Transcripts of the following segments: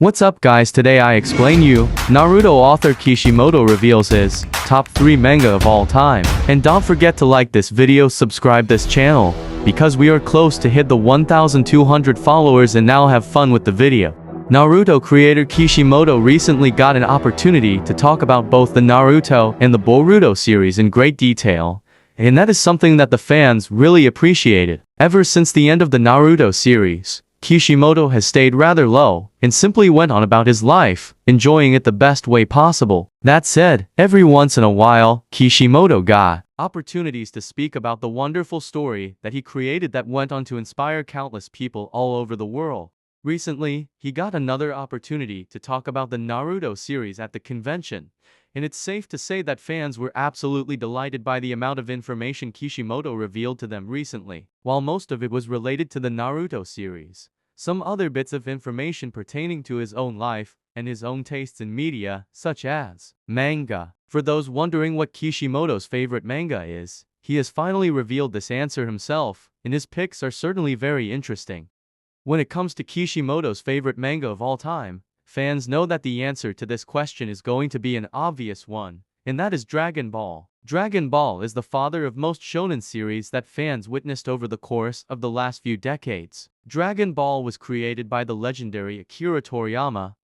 What's up guys, today I explain you, Naruto author Kishimoto reveals his top 3 manga of all time. And don't forget to like this video, subscribe this channel, because we are close to hit the 1200 followers and now have fun with the video. Naruto creator Kishimoto recently got an opportunity to talk about both the Naruto and the Boruto series in great detail. And that is something that the fans really appreciated. Ever since the end of the Naruto series, Kishimoto has stayed rather low, and simply went on about his life, enjoying it the best way possible. That said, every once in a while, Kishimoto got opportunities to speak about the wonderful story that he created that went on to inspire countless people all over the world. Recently, he got another opportunity to talk about the Naruto series at the convention, and it's safe to say that fans were absolutely delighted by the amount of information Kishimoto revealed to them recently. While most of it was related to the Naruto series, some other bits of information pertaining to his own life and his own tastes in media, such as manga. For those wondering what Kishimoto's favorite manga is, he has finally revealed this answer himself, and his picks are certainly very interesting. When it comes to Kishimoto's favorite manga of all time, fans know that the answer to this question is going to be an obvious one, and that is Dragon Ball. Dragon Ball is the father of most shonen series that fans witnessed over the course of the last few decades. Dragon Ball was created by the legendary Akira Toriyama,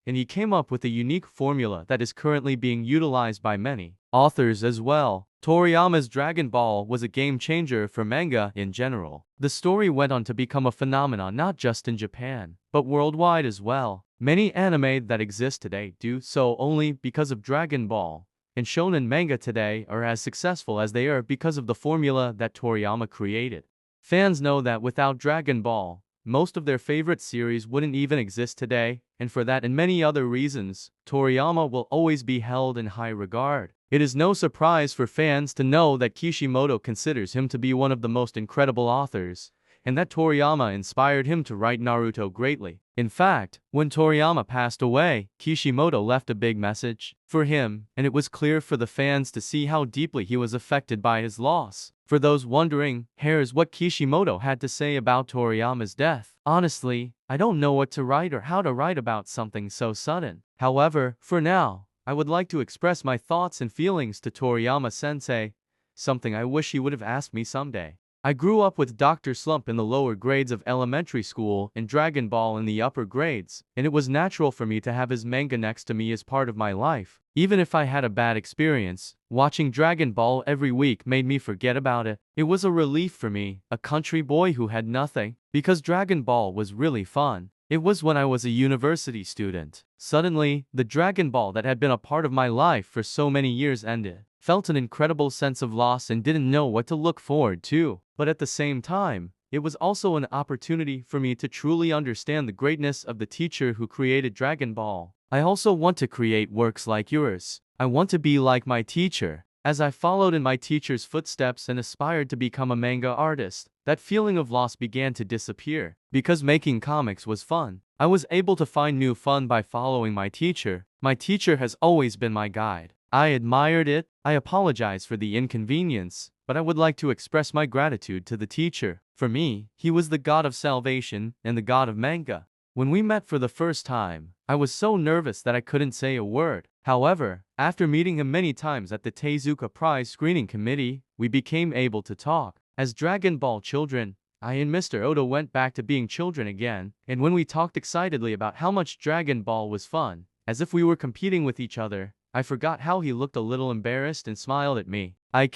and he came up with a unique formula that is currently being utilized by many authors as well. Toriyama's Dragon Ball was a game changer for manga in general. The story went on to become a phenomenon not just in Japan, but worldwide as well. Many anime that exist today do so only because of Dragon Ball, and shonen manga today are as successful as they are because of the formula that Toriyama created. Fans know that without Dragon Ball, most of their favorite series wouldn't even exist today, and for that and many other reasons, Toriyama will always be held in high regard. It is no surprise for fans to know that Kishimoto considers him to be one of the most incredible authors, and that Toriyama inspired him to write Naruto greatly. In fact, when Toriyama passed away, Kishimoto left a big message for him, and it was clear for the fans to see how deeply he was affected by his loss. For those wondering, here's what Kishimoto had to say about Toriyama's death. Honestly, I don't know what to write or how to write about something so sudden. However, for now, I would like to express my thoughts and feelings to Toriyama-sensei, something I wish he would have asked me someday. I grew up with Dr. Slump in the lower grades of elementary school and Dragon Ball in the upper grades, and it was natural for me to have his manga next to me as part of my life. Even if I had a bad experience, watching Dragon Ball every week made me forget about it. It was a relief for me, a country boy who had nothing, because Dragon Ball was really fun. It was when I was a university student. Suddenly, the Dragon Ball that had been a part of my life for so many years ended. Felt an incredible sense of loss and didn't know what to look forward to. But at the same time, it was also an opportunity for me to truly understand the greatness of the teacher who created Dragon Ball. I also want to create works like yours. I want to be like my teacher. As I followed in my teacher's footsteps and aspired to become a manga artist, that feeling of loss began to disappear. Because making comics was fun, I was able to find new fun by following my teacher. My teacher has always been my guide. I admired it. I apologize for the inconvenience, but I would like to express my gratitude to the teacher. For me, he was the god of salvation and the god of manga. When we met for the first time, I was so nervous that I couldn't say a word. However, after meeting him many times at the Tezuka Prize screening committee, we became able to talk. As Dragon Ball children, I and Mr. Oda went back to being children again, and when we talked excitedly about how much Dragon Ball was fun, as if we were competing with each other, I forgot how he looked a little embarrassed and smiled at me. I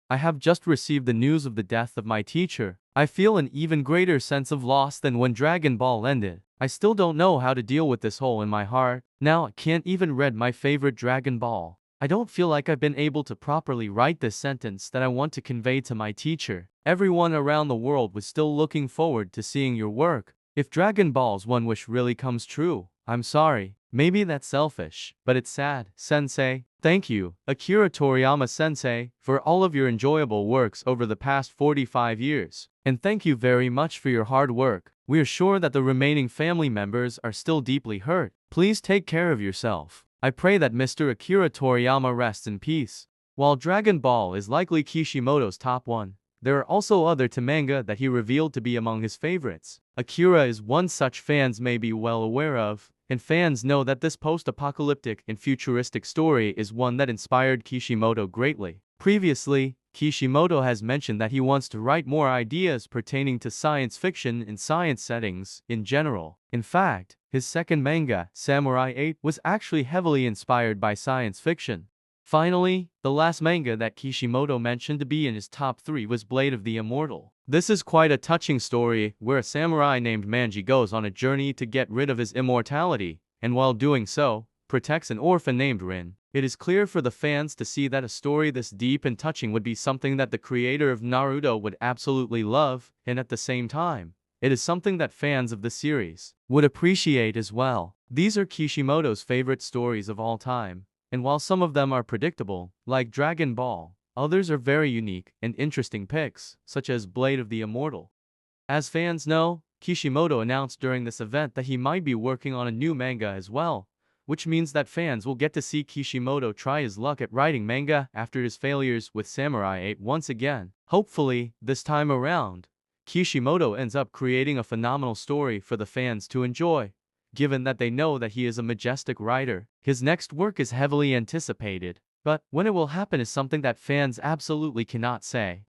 have just received the news of the death of my teacher. I feel an even greater sense of loss than when Dragon Ball ended. I still don't know how to deal with this hole in my heart. Now I can't even read my favorite Dragon Ball. I don't feel like I've been able to properly write this sentence that I want to convey to my teacher. Everyone around the world was still looking forward to seeing your work. If Dragon Ball's one wish really comes true, I'm sorry. Maybe that's selfish, but it's sad. Sensei, thank you, Akira Toriyama-sensei, for all of your enjoyable works over the past 45 years. And thank you very much for your hard work. We are sure that the remaining family members are still deeply hurt. Please take care of yourself. I pray that Mr. Akira Toriyama rests in peace. While Dragon Ball is likely Kishimoto's top one, there are also other manga that he revealed to be among his favorites. Akira is one such fans may be well aware of, and fans know that this post-apocalyptic and futuristic story is one that inspired Kishimoto greatly. Previously, Kishimoto has mentioned that he wants to write more ideas pertaining to science fiction and science settings in general. In fact, his second manga, Samurai 8, was actually heavily inspired by science fiction. Finally, the last manga that Kishimoto mentioned to be in his top 3 was Blade of the Immortal. This is quite a touching story where a samurai named Manji goes on a journey to get rid of his immortality, and while doing so, protects an orphan named Rin. It is clear for the fans to see that a story this deep and touching would be something that the creator of Naruto would absolutely love, and at the same time, it is something that fans of the series would appreciate as well. These are Kishimoto's favorite stories of all time, and while some of them are predictable, like Dragon Ball, others are very unique and interesting picks, such as Blade of the Immortal. As fans know, Kishimoto announced during this event that he might be working on a new manga as well, which means that fans will get to see Kishimoto try his luck at writing manga after his failures with Samurai 8 once again. Hopefully, this time around, Kishimoto ends up creating a phenomenal story for the fans to enjoy, given that they know that he is a majestic writer. His next work is heavily anticipated, but when it will happen is something that fans absolutely cannot say.